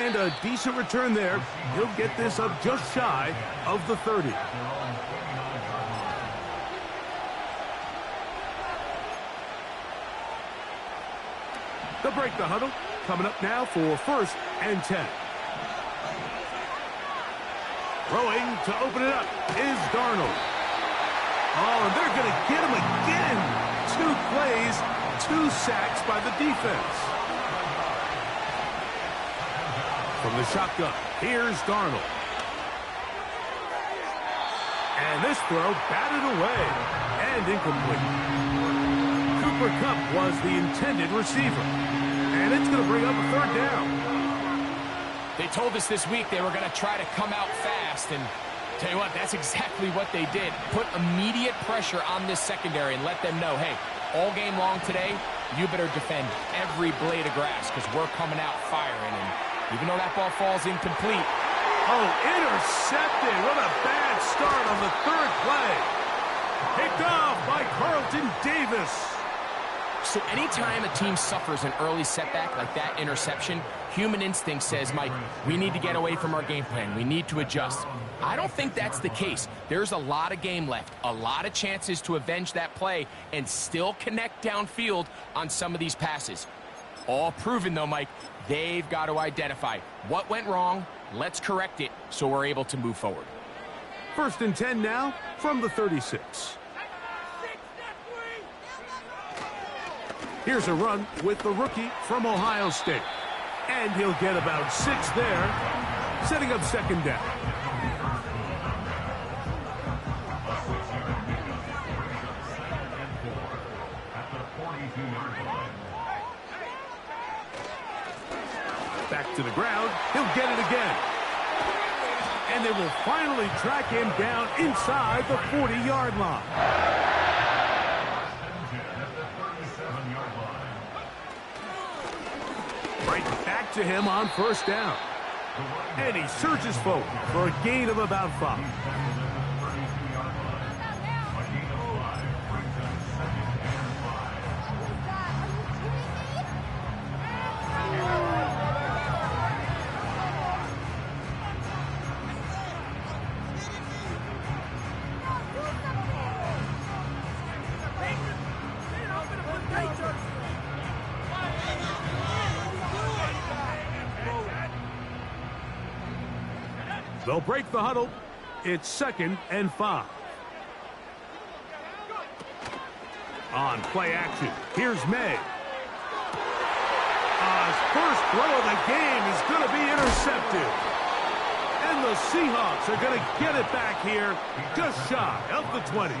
And a decent return there. He'll get this up just shy of the 30. They'll break the huddle. Coming up now for 1st and 10. Throwing to open it up is Darnold. Oh, and they're going to get him again. 2 plays, 2 sacks by the defense. From the shotgun, here's Darnold. And this throw batted away and incomplete. Cooper Kupp was the intended receiver. And it's going to bring up a 3rd down. They told us this week they were going to try to come out fast, and tell you what, that's exactly what they did. Put immediate pressure on this secondary and let them know, hey, all game long today, you better defend every blade of grass because we're coming out firing. And even though that ball falls incomplete. Oh, intercepted. What a bad start on the 3rd play. Picked off by Carlton Davis. So anytime a team suffers an early setback like that interception, human instinct says, Mike, we need to get away from our game plan. We need to adjust. I don't think that's the case. There's a lot of game left, a lot of chances to avenge that play and still connect downfield on some of these passes. All proven, though, Mike, they've got to identify what went wrong. Let's correct it so we're able to move forward. 1st and 10 now from the 36. Here's a run with the rookie from Ohio State. And he'll get about 6 there, setting up 2nd down. Back to the ground. He'll get it again. And they will finally track him down inside the 40-yard line. Right back to him on 1st down. And he surges forward for a gain of about 5. They'll break the huddle. It's 2nd and 5. On play action, here's May. His first throw of the game is going to be intercepted. And the Seahawks are going to get it back here just shy of the 20.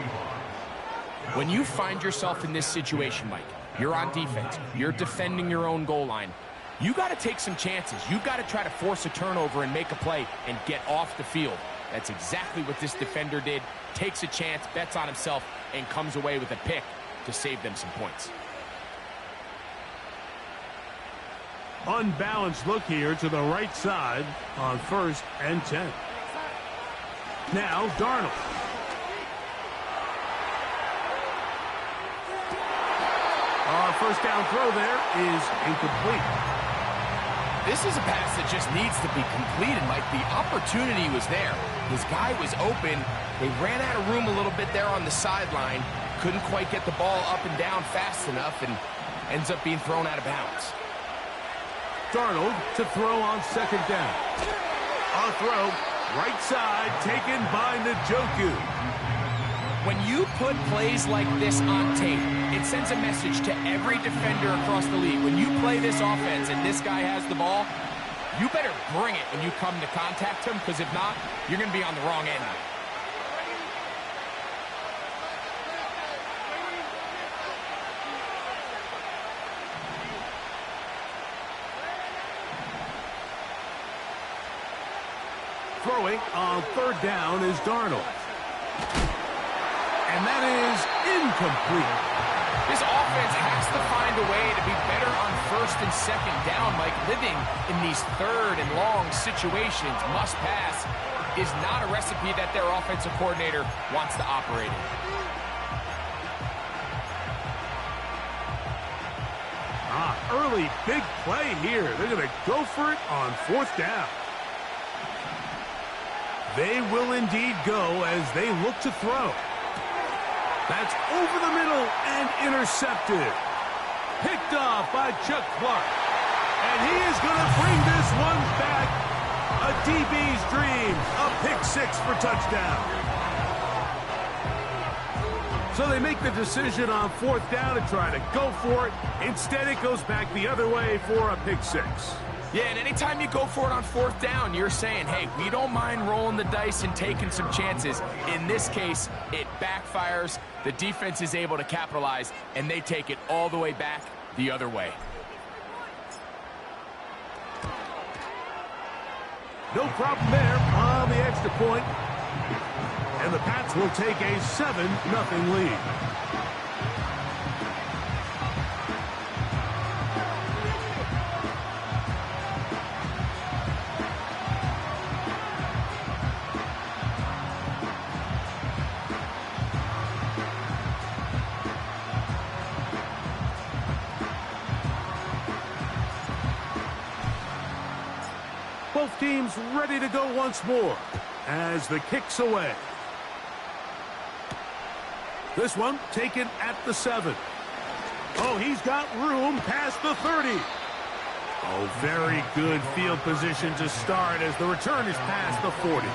When you find yourself in this situation, Mike, you're on defense, you're defending your own goal line, you got to take some chances. You got to try to force a turnover and make a play and get off the field. That's exactly what this defender did. Takes a chance, bets on himself, and comes away with a pick to save them some points. Unbalanced look here to the right side on 1st and 10. Now Darnold. Our 1st down throw there is incomplete. This is a pass that just needs to be completed, Mike. The opportunity was there. His guy was open. They ran out of room a little bit there on the sideline. Couldn't quite get the ball up and down fast enough and ends up being thrown out of bounds. Darnold to throw on 2nd down. A throw, right side, taken by Njoku. When you put plays like this on tape, it sends a message to every defender across the league. When you play this offense and this guy has the ball, you better bring it when you come to contact him, because if not, you're going to be on the wrong end. Throwing on 3rd down is Darnold. And that is incomplete. This offense has to find a way to be better on 1st and 2nd down. Like, living in these 3rd and long situations, must pass, is not a recipe that their offensive coordinator wants to operate in. early big play here. They're going to go for it on 4th down. They will indeed go as they look to throw. That's over the middle and intercepted. Picked off by Chuck Clark. And he is going to bring this one back. A DB's dream. A pick 6 for touchdown. So they make the decision on 4th down to try to go for it. Instead, it goes back the other way for a pick 6. Yeah, and anytime you go for it on 4th down, you're saying, hey, we don't mind rolling the dice and taking some chances. In this case, it backfires. The defense is able to capitalize, and they take it all the way back the other way. No problem there on the extra point. And the Pats will take a 7-0 lead. Both teams ready to go once more as the kick's away. This one taken at the 7. Oh, he's got room past the 30. Oh, very good field position to start as the return is past the 40.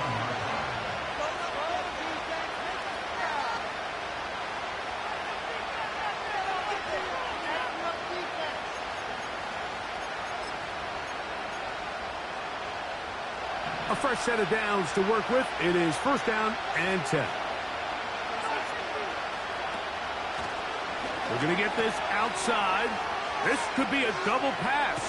A fresh set of downs to work with. It is 1st down and 10. We're going to get this outside. This could be a double pass.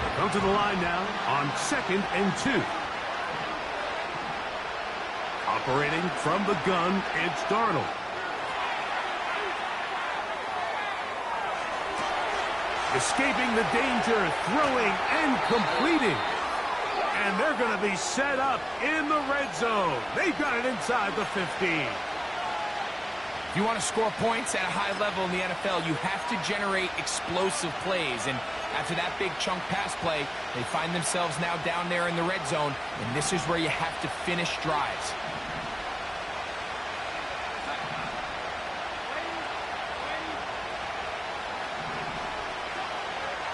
They come to the line now on 2nd and 2. Operating from the gun, it's Darnold. Escaping the danger, throwing and completing. And they're going to be set up in the red zone. They've got it inside the 15. If you want to score points at a high level in the NFL, you have to generate explosive plays. And after that big chunk pass play, they find themselves now down there in the red zone. And this is where you have to finish drives.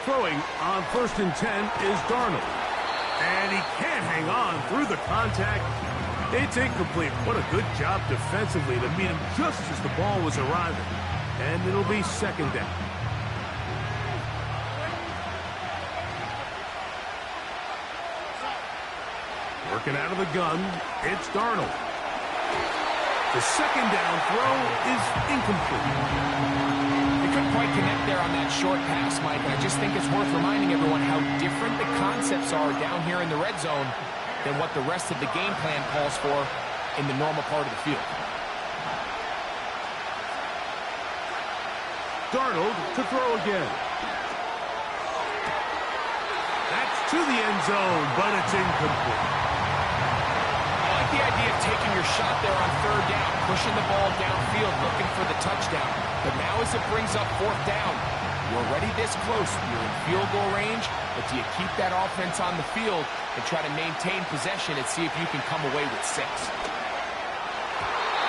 Throwing on 1st and 10 is Darnold. And he can't hang on through the contact. It's incomplete. What a good job defensively to meet him just as the ball was arriving. And it'll be 2nd down. Working out of the gun, it's Darnold. The 2nd down throw is incomplete. Couldn't quite connect there on that short pass, Mike, and I just think it's worth reminding everyone how different the concepts are down here in the red zone than what the rest of the game plan calls for in the normal part of the field. Darnold to throw again. That's to the end zone, but it's incomplete. I like the idea of taking your shot there on 3rd down, pushing the ball downfield, looking for the touchdown. But now as it brings up 4th down, you're already this close. You're in field goal range, but do you keep that offense on the field and try to maintain possession and see if you can come away with 6?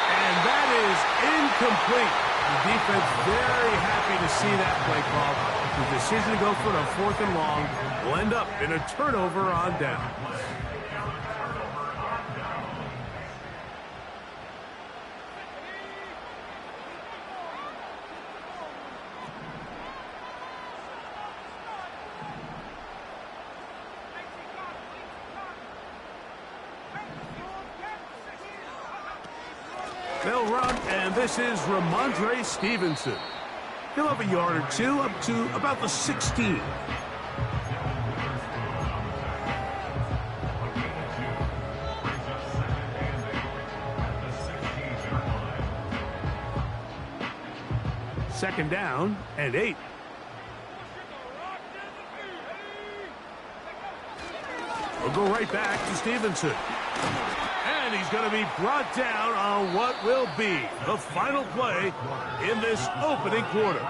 And that is incomplete. The defense very happy to see that play call. The decision to go for the 4th and long will end up in a turnover on down. They'll run, and this is Ramondre Stevenson. He'll have a yard or two up to about the 16. Second down and 8. We'll go right back to Stevenson. And And he's going to be brought down on what will be the final play in this opening quarter.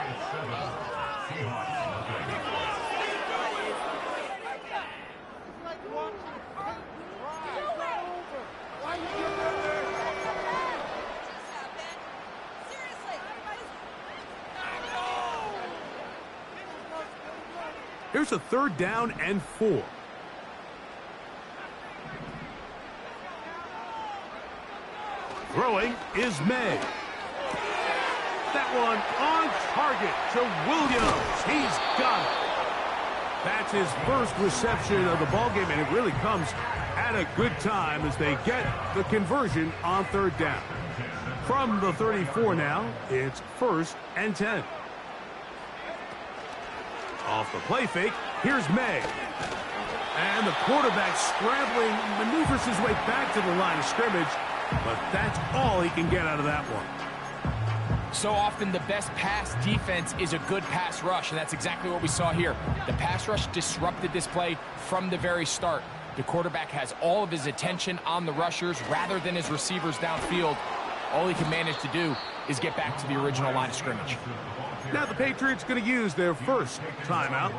Here's a 3rd down and 4. Throwing is May. That one on target to Williams. He's got it. That's his first reception of the ballgame, and it really comes at a good time as they get the conversion on 3rd down. From the 34 now, it's 1st and 10. Off the play fake, here's May. And the quarterback scrambling, maneuvers his way back to the line of scrimmage, but that's all he can get out of that one. So often the best pass defense is a good pass rush, and that's exactly what we saw here. The pass rush disrupted this play from the very start. The quarterback has all of his attention on the rushers rather than his receivers downfield. All he can manage to do is get back to the original line of scrimmage. Now the Patriots going to use their first timeout.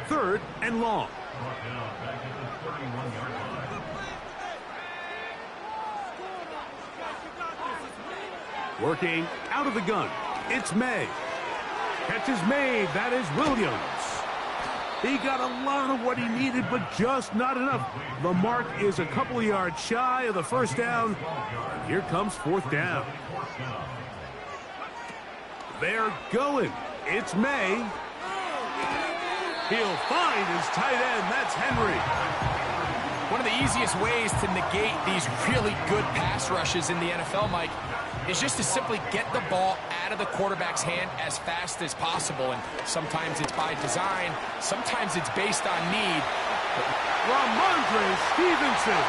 3rd and long. Working out of the gun, it's May. Catch is made, that is Williams. He got a lot of what he needed, but just not enough. The mark is a couple of yards shy of the 1st down. And here comes 4th down. They're going. It's May. He'll find his tight end. That's Henry. One of the easiest ways to negate these really good pass rushes in the NFL, Mike, is just to simply get the ball out of the quarterback's hand as fast as possible. And sometimes it's by design. Sometimes it's based on need. Ramondre Stevenson.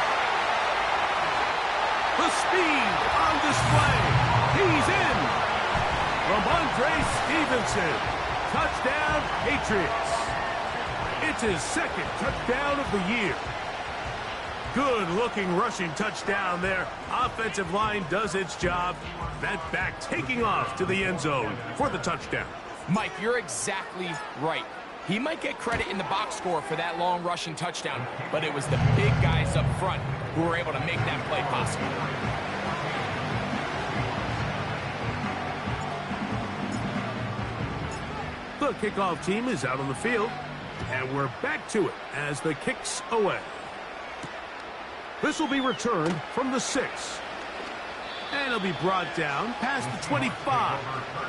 The speed on display. He's in. Ramondre Stevenson. Touchdown, Patriots. It's his 2nd touchdown of the year. Good-looking rushing touchdown there. Offensive line does its job. That back taking off to the end zone for the touchdown. Mike, you're exactly right. He might get credit in the box score for that long rushing touchdown, but it was the big guys up front who were able to make that play possible. The kickoff team is out on the field, and we're back to it as the kick's away. This will be returned from the 6. And it'll be brought down past the 25.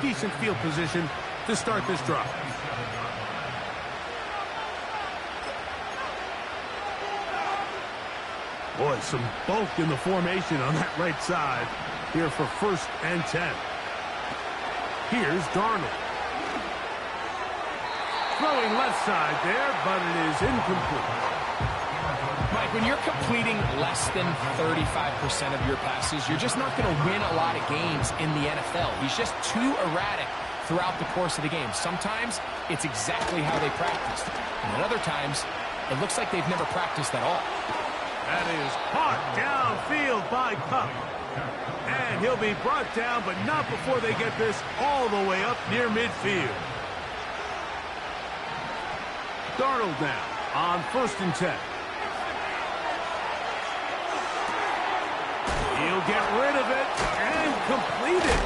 Decent field position to start this drive. Boy, some bulk in the formation on that right side here for 1st and 10. Here's Darnold. Throwing left side there, but it is incomplete. Mike, when you're completing less than 35% of your passes, you're just not going to win a lot of games in the NFL. He's just too erratic throughout the course of the game. Sometimes it's exactly how they practiced. And at other times, it looks like they've never practiced at all. That is caught downfield by Cup. And he'll be brought down, but not before they get this all the way up near midfield. Darnold now on 1st and 10. He'll get rid of it and complete it.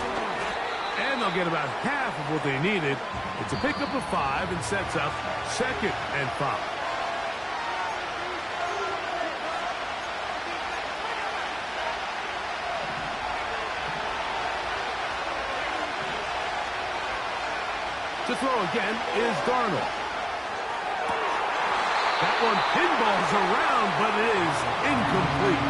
And they'll get about half of what they needed. It's a pickup of 5 and sets up 2nd and 5. To throw again is Darnold. That one pinballs around, but it is incomplete.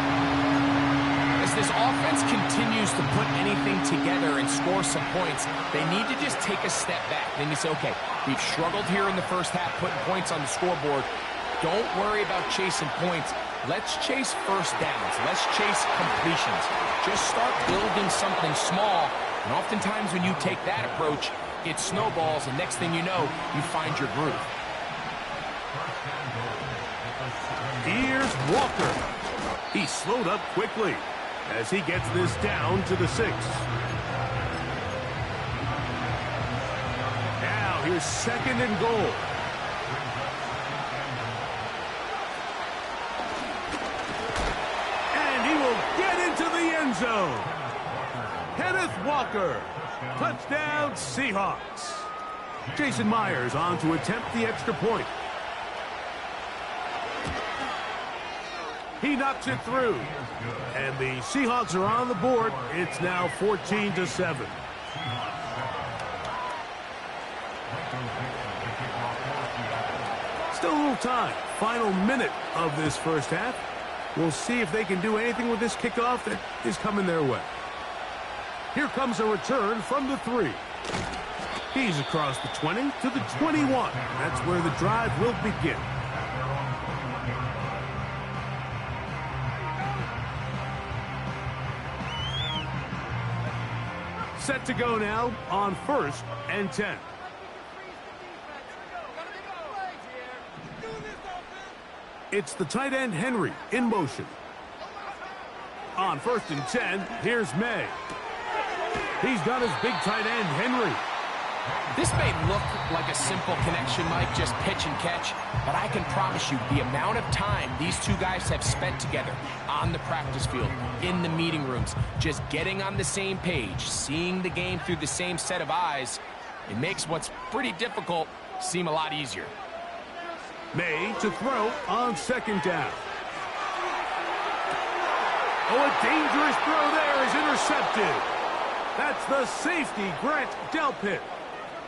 As this offense continues to put anything together and score some points, they need to just take a step back. Then you say, okay, we've struggled here in the first half, putting points on the scoreboard. Don't worry about chasing points. Let's chase 1st downs. Let's chase completions. Just start building something small. And oftentimes when you take that approach, it snowballs, and next thing you know, you find your groove. Here's Walker. He slowed up quickly as he gets this down to the 6. Now here's 2nd and goal. And he will get into the end zone. Kenneth Walker. Touchdown, Seahawks. Jason Myers on to attempt the extra point. He knocks it through. And the Seahawks are on the board. It's now 14-7. Still a little time. Final minute of this first half. We'll see if they can do anything with this kickoff that is coming their way. Here comes a return from the 3. He's across the 20 to the 21. That's where the drive will begin. Set to go now on 1st and 10. It's the tight end Henry in motion. On 1st and 10, here's May. He's got his big tight end, Henry. This may look like a simple connection, Mike, just pitch and catch, but I can promise you the amount of time these two guys have spent together on the practice field, in the meeting rooms, just getting on the same page, seeing the game through the same set of eyes, it makes what's pretty difficult seem a lot easier. May to throw on 2nd down. Oh, a dangerous throw there is intercepted. That's the safety, Grant Delpit.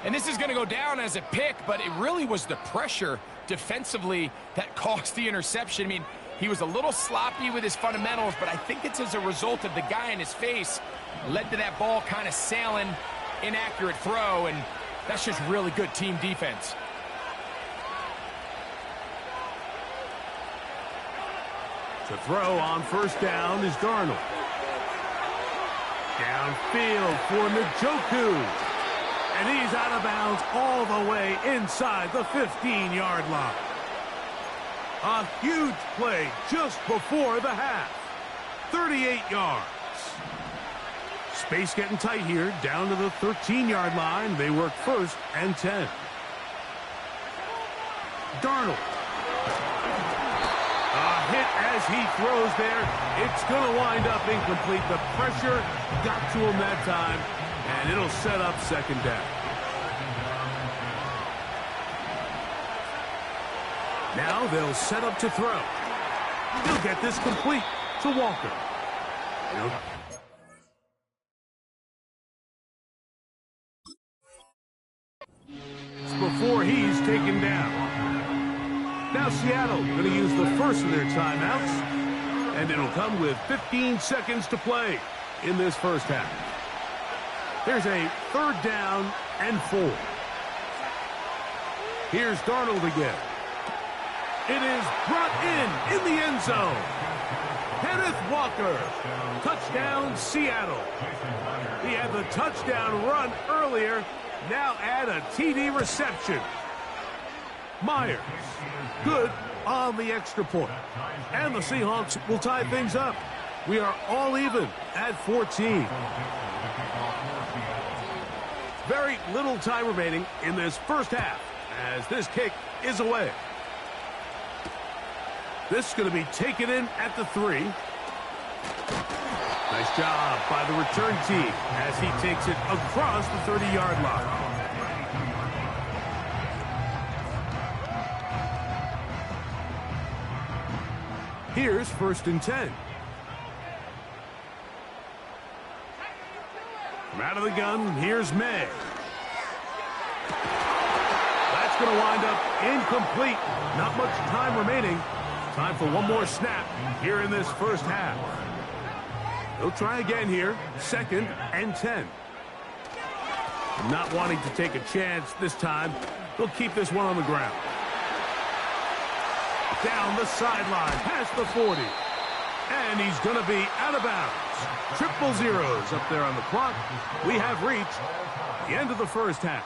And this is going to go down as a pick, but it really was the pressure defensively that caused the interception. I mean, he was a little sloppy with his fundamentals, but I think it's as a result of the guy in his face led to that ball kind of sailing, inaccurate throw, and that's just really good team defense. To throw on 1st down is Darnold. Downfield for Njoku. And he's out of bounds all the way inside the 15-yard line. A huge play just before the half. 38 yards. Space getting tight here, down to the 13-yard line. They work 1st and 10. Darnold. A hit as he throws there. It's going to wind up incomplete. The pressure got to him that time, and it'll set up 2nd down. Now they'll set up to throw. He'll get this complete to Walker. It's before he's taken down. Now Seattle going to use the first of their timeouts, and it'll come with 15 seconds to play in this first half. There's a 3rd down and 4. Here's Darnold again. It is brought in the end zone. Kenneth Walker. Touchdown, Seattle. He had the touchdown run earlier. Now add a TD reception. Myers. Good on the extra point. And the Seahawks will tie things up. We are all even at 14. Very little time remaining in this first half as this kick is away. This is going to be taken in at the 3. Nice job by the return team as he takes it across the 30-yard line. Here's 1st and 10. From out of the gun, here's May. That's going to wind up incomplete. Not much time remaining. Time for one more snap here in this first half. He'll try again here. 2nd and 10. Not wanting to take a chance this time. They'll keep this one on the ground. Down the sideline, past the 40. And he's going to be out of bounds. Triple zeros up there on the clock. We have reached the end of the first half.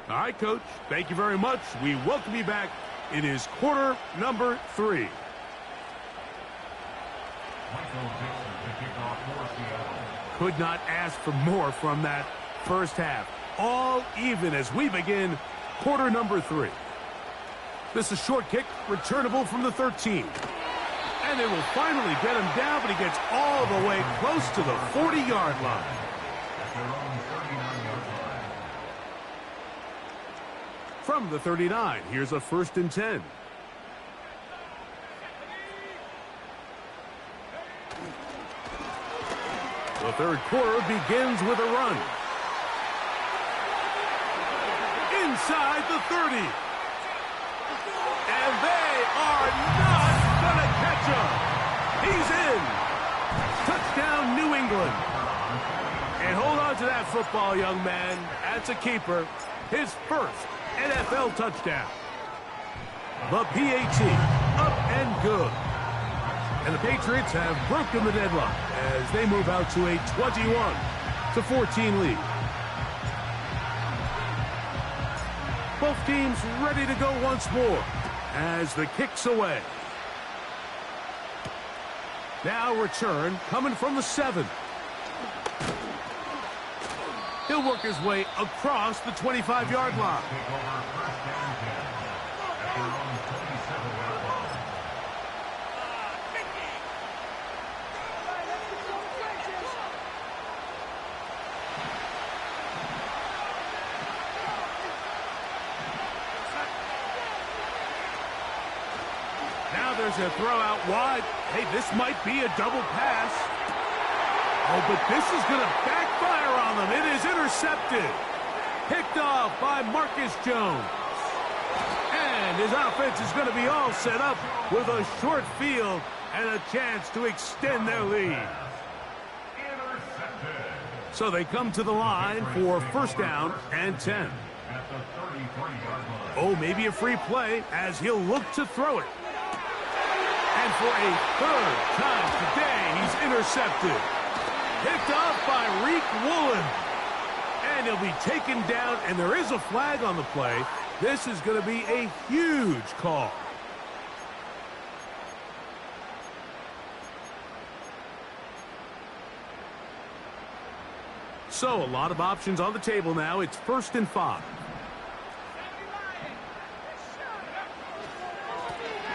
All right, Coach. Thank you very much. We welcome you back. It is quarter number 3. Could not ask for more from that first half. All even as we begin quarter number 3. This is a short kick, returnable from the 13. And they will finally get him down, but he gets all the way close to the 40-yard line. From the 39, here's a 1st and 10. The third quarter begins with a run. Inside the 30. And they are not going to catch him. He's in. Touchdown, New England. And hold on to that football, young man. That's a keeper. His first NFL touchdown. The PAT, up and good. And the Patriots have broken the deadlock as they move out to a 21-14 lead. Both teams ready to go once more as the kick's away. Now return coming from the 7. He'll work his way across the 25-yard line. Now there's a throw out wide. Hey, this might be a double pass. Oh, but this is going to backfire on them. It is intercepted. Picked off by Marcus Jones. And his offense is going to be all set up with a short field and a chance to extend their lead. So they come to the line for 1st down and 10. Oh, maybe a free play as he'll look to throw it. And for a 3rd time today, he's intercepted. Picked off by Reek Woolen. And he'll be taken down, and there is a flag on the play. This is going to be a huge call. So a lot of options on the table now. It's 1st and 5.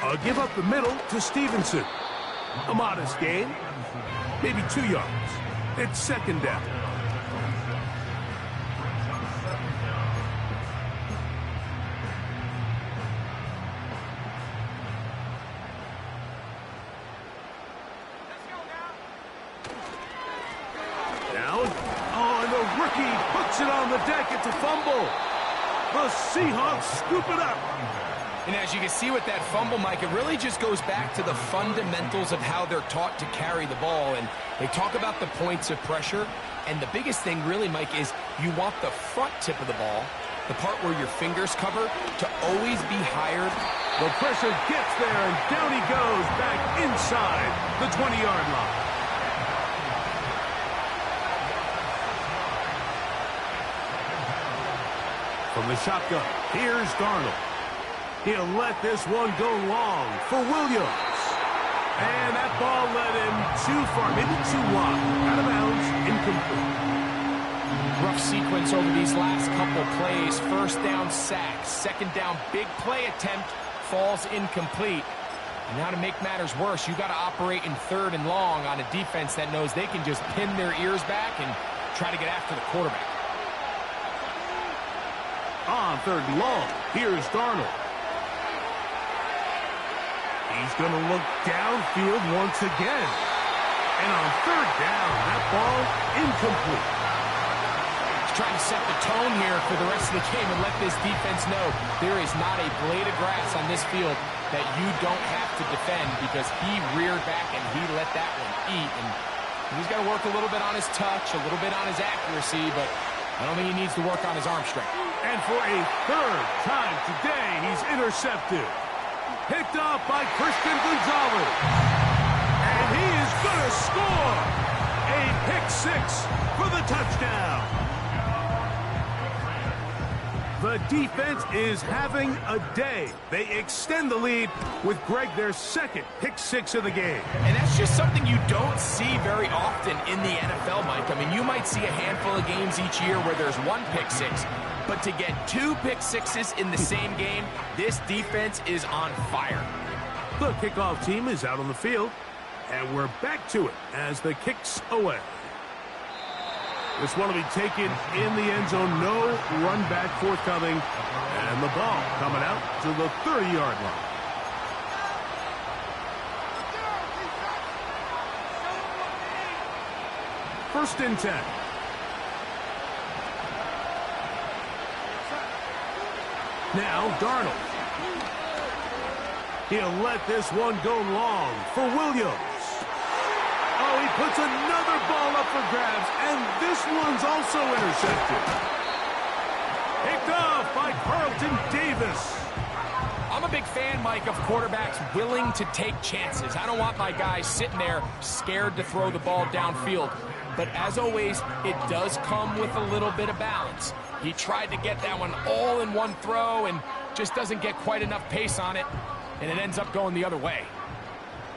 A give up the middle to Stevenson. A modest gain. Maybe 2 yards. It's 2nd down. Now, and the rookie puts it on the deck. It's a fumble. The Seahawks scoop it up. And as you can see with that fumble, Mike, it really just goes back to the fundamentals of how they're taught to carry the ball. And they talk about the points of pressure. And the biggest thing really, Mike, is you want the front tip of the ball, the part where your fingers cover, to always be higher. The pressure gets there, and down he goes back inside the 20-yard line. From the shotgun, here's Darnold. He'll let this one go long for Williams. And that ball led him too far, maybe too wide. Out of bounds, incomplete. Rough sequence over these last couple plays. 1st down sack. 2nd down big play attempt falls incomplete. And now to make matters worse, you got to operate in 3rd and long on a defense that knows they can just pin their ears back and try to get after the quarterback. On 3rd and long, here's Darnold. He's going to look downfield once again. And on 3rd down, that ball incomplete. He's trying to set the tone here for the rest of the game and let this defense know there is not a blade of grass on this field that you don't have to defend, because he reared back and he let that one eat. And he's got to work a little bit on his touch, a little bit on his accuracy, but I don't think he needs to work on his arm strength. And for a 3rd time today, he's intercepted. Picked off by Christian Gonzalez. And he is going to score. A pick 6 for the touchdown. The defense is having a day. They extend the lead with Greg their second pick six of the game. And that's just something you don't see very often in the NFL, Mike. I mean, you might see a handful of games each year where there's one pick six, but to get two pick sixes in the same game, this defense is on fire. The kickoff team is out on the field, and we're back to it as the kick's away. This one will be taken in the end zone. No run back forthcoming. And the ball coming out to the 30-yard line. First and 10. Now Darnold. He'll let this one go long for Williams. Oh, he puts another ball up for grabs, and this one's also intercepted. Picked off by Carlton Davis. I'm a big fan, Mike, of quarterbacks willing to take chances. I don't want my guys sitting there scared to throw the ball downfield. But as always, it does come with a little bit of balance. He tried to get that one all in one throw and just doesn't get quite enough pace on it, and it ends up going the other way.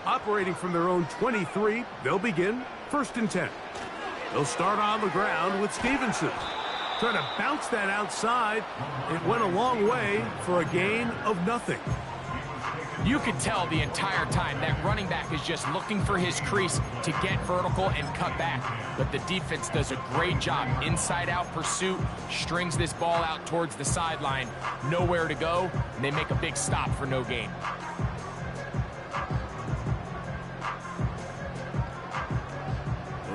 Operating from their own 23, they'll begin first and 10. They'll start on the ground with Stevenson. Trying to bounce that outside. It went a long way for a gain of nothing. You could tell the entire time that running back is just looking for his crease to get vertical and cut back. But the defense does a great job. Inside-out pursuit, strings this ball out towards the sideline. Nowhere to go, and they make a big stop for no gain.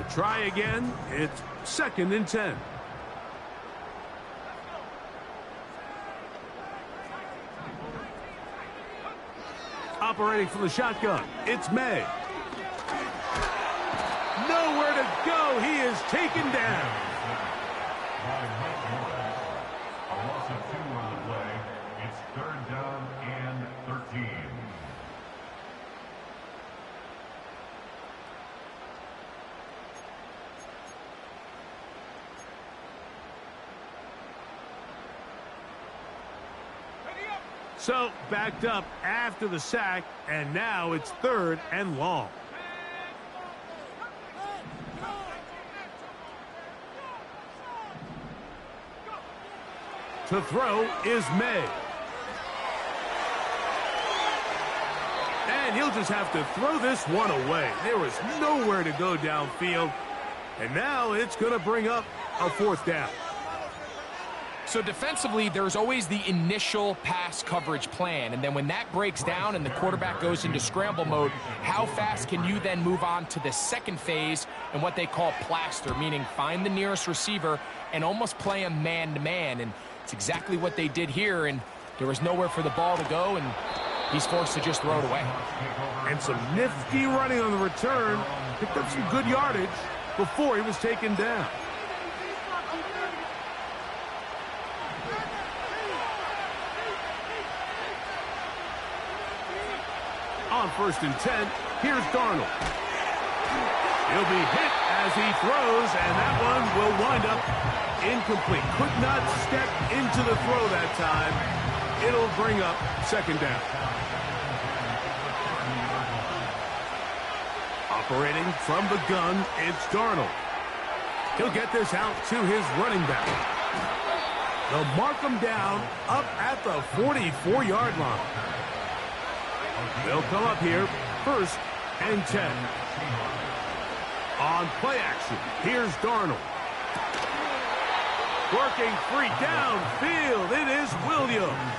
Try again. It's second and 10. Operating from the shotgun, it's May. Nowhere to go. He is taken down. A loss of 2 on the play. It's third down and 13. So, backed up after the sack, and now it's third and long. To throw is May. And he'll just have to throw this one away. There was nowhere to go downfield. And now it's going to bring up a fourth down. So defensively, there's always the initial pass coverage plan. And then when that breaks down and the quarterback goes into scramble mode, how fast can you then move on to the second phase and what they call plaster, meaning find the nearest receiver and almost play him man-to-man. And it's exactly what they did here, and there was nowhere for the ball to go, and he's forced to just throw it away. And some nifty running on the return. Picked up some good yardage before he was taken down. On first and 10, here's Darnold. He'll be hit as he throws, and that one will wind up incomplete. Could not step into the throw that time. It'll bring up second down. Operating from the gun, it's Darnold. He'll get this out to his running back. They'll mark him down up at the 44-yard line. They'll come up here, first and 10. On play action, here's Darnold. Working free downfield, it is Williams.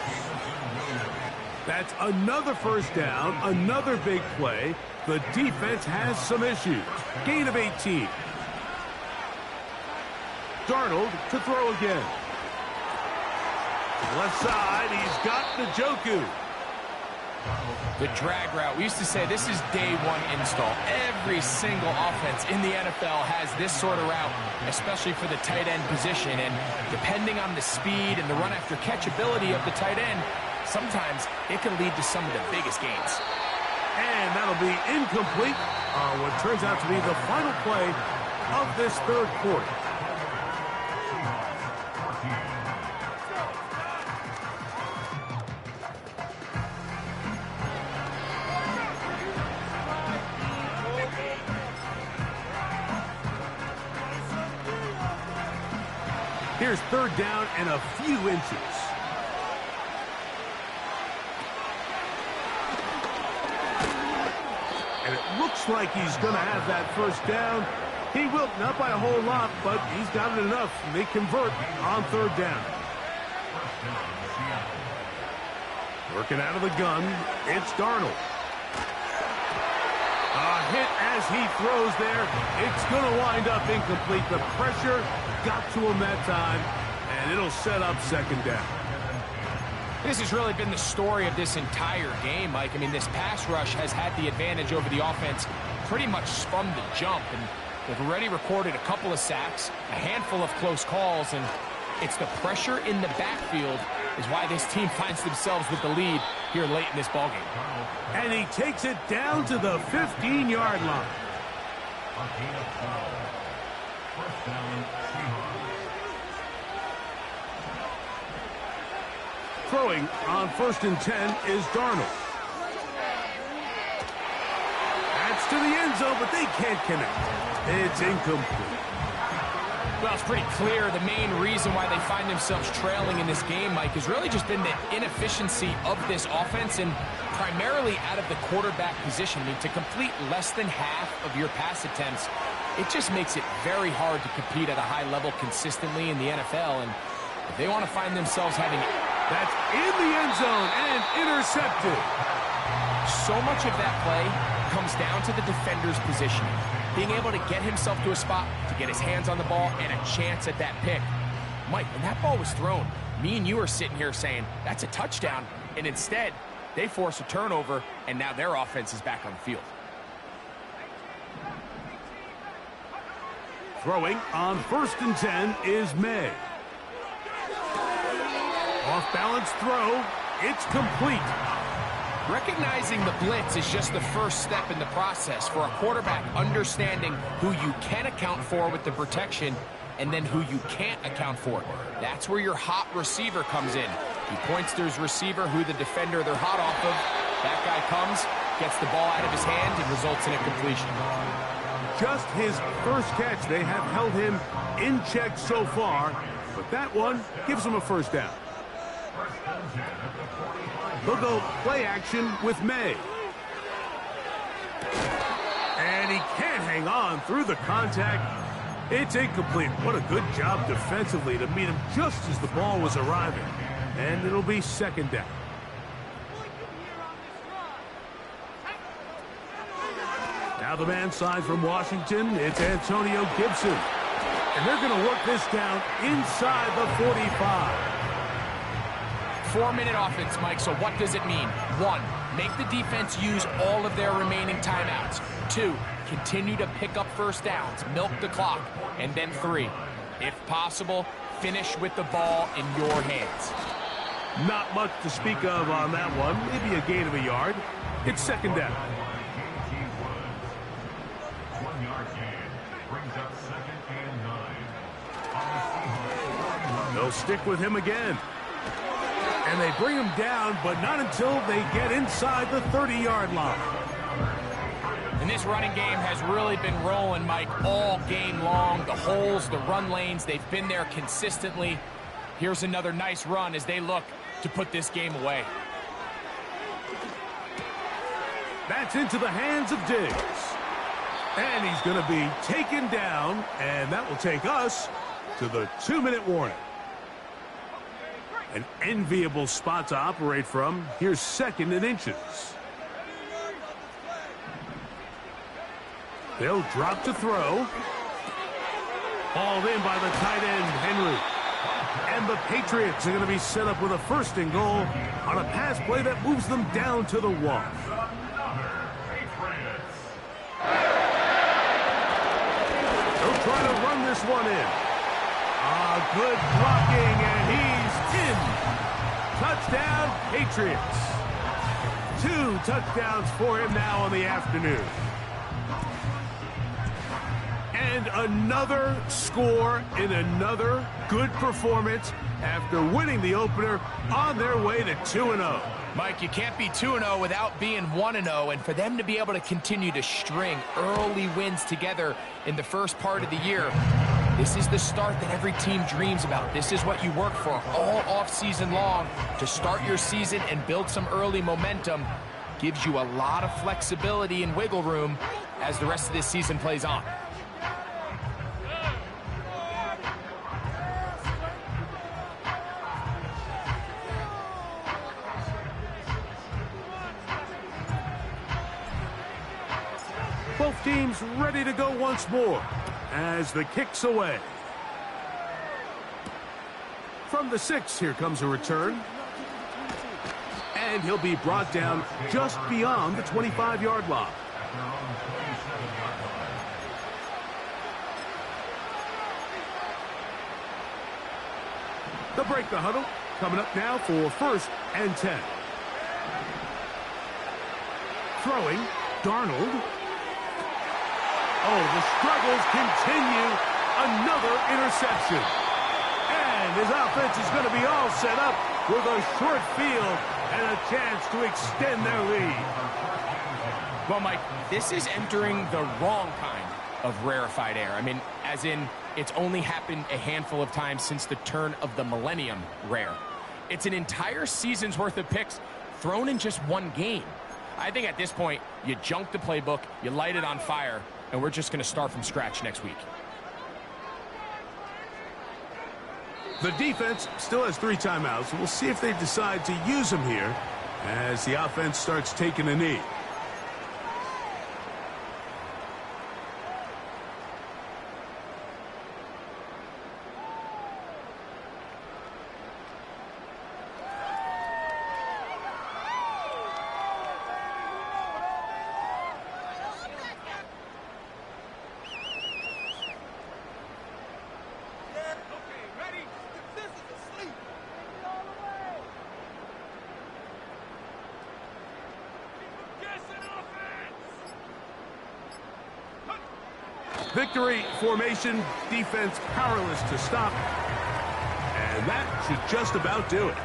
That's another first down, another big play. The defense has some issues. Gain of 18. Darnold to throw again. Left side, he's got Njoku. The drag route. We used to say this is day one install. Every single offense in the NFL has this sort of route, especially for the tight end position. And depending on the speed and the run after catch ability of the tight end, sometimes it can lead to some of the biggest gains. And that'll be incomplete on what turns out to be the final play of this third quarter. Here's third down and a few inches. And it looks like he's going to have that first down. He will, not by a whole lot, but he's got it enough. And they convert on third down. Working out of the gun, it's Darnold. A hit as he throws there. It's going to wind up incomplete. The pressure got to him that time, and it'll set up second down. This has really been the story of this entire game, Mike. I mean, this pass rush has had the advantage over the offense pretty much from the jump, and they've already recorded a couple of sacks, a handful of close calls, and it's the pressure in the backfield is why this team finds themselves with the lead here late in this ballgame. And he takes it down to the 15-yard line. Throwing on 1st and 10 is Darnold. That's to the end zone, but they can't connect. It's incomplete. Well, it's pretty clear the main reason why they find themselves trailing in this game, Mike, has really just been the inefficiency of this offense and primarily out of the quarterback position. I mean, to complete less than half of your pass attempts, it just makes it very hard to compete at a high level consistently in the NFL. And if they want to find themselves having it, that's in the end zone and intercepted. So much of that play comes down to the defender's positioning. Being able to get himself to a spot, to get his hands on the ball, and a chance at that pick. Mike, when that ball was thrown, me and you are sitting here saying, that's a touchdown. And instead, they force a turnover, and now their offense is back on the field. Throwing on 1st and 10 is May. Off-balance throw. It's complete. Recognizing the blitz is just the first step in the process for a quarterback understanding who you can account for with the protection and then who you can't account for. That's where your hot receiver comes in. He points to his receiver who the defender they're hot off of. That guy comes, gets the ball out of his hand, and results in a completion. Just his first catch. They have held him in check so far, but that one gives him a first down. They'll go play action with May. And he can't hang on through the contact. It's incomplete. What a good job defensively to meet him just as the ball was arriving. And it'll be second down. Now the man signs from Washington. It's Antonio Gibson. And they're going to work this down inside the 45. 4-minute offense, Mike, so what does it mean? 1, make the defense use all of their remaining timeouts. 2, continue to pick up first downs, milk the clock. And then 3, if possible, finish with the ball in your hands. Not much to speak of on that one. Maybe a gain of a yard. It's second down. 1-yard gain brings up 2nd and 9. They'll stick with him again. And they bring him down, but not until they get inside the 30-yard line. And this running game has really been rolling, Mike, all game long. The holes, the run lanes, they've been there consistently. Here's another nice run as they look to put this game away. That's into the hands of Diggs. And he's going to be taken down, and that will take us to the 2-minute warning. An enviable spot to operate from. Here's 2nd and inches. They'll drop to throw. Hauled in by the tight end, Henry. And the Patriots are going to be set up with a 1st and goal on a pass play that moves them down to the 1. They'll try to run this one in. Good blocking, and he's in. Touchdown, Patriots. 2 touchdowns for him now on the afternoon. And another score in another good performance after winning the opener on their way to 2-0. Mike, you can't be 2-0 without being 1-0, and for them to be able to continue to string early wins together in the first part of the year, This is the start that every team dreams about. This is what you work for all off-season long to start your season and build some early momentum. Gives you a lot of flexibility and wiggle room as the rest of this season plays on. Both teams ready to go once more as the kick's away. From the 6, here comes a return. And he'll be brought down just beyond the 25-yard line. They'll break the huddle. Coming up now for 1st and 10. Throwing, Darnold. Oh, the struggles continue. Another interception. And his offense is going to be all set up with a short field and a chance to extend their lead. Well, Mike, this is entering the wrong kind of rarefied air. I mean, as in, it's only happened a handful of times since the turn of the millennium rare. It's an entire season's worth of picks thrown in just one game. I think at this point, you junk the playbook, you light it on fire, and we're just going to start from scratch next week. The defense still has 3 timeouts. We'll see if they decide to use them here as the offense starts taking a knee. Victory formation, defense powerless to stop. And that should just about do it.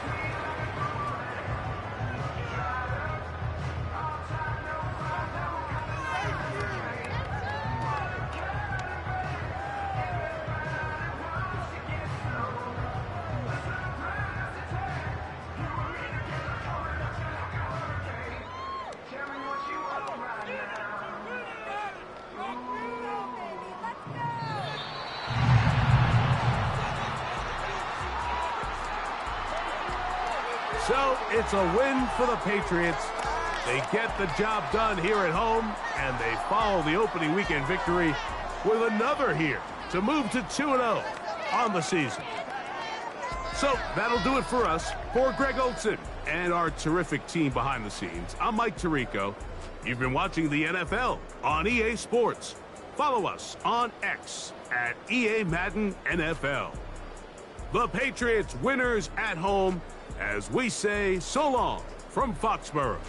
So it's a win for the Patriots. They get the job done here at home, and they follow the opening weekend victory with another here to move to 2-0 on the season. So that'll do it for us. For Greg Olson and our terrific team behind the scenes, I'm Mike Tirico. You've been watching the NFL on EA Sports. Follow us on X at EA Madden NFL. The Patriots winners at home, as we say so long from Foxborough.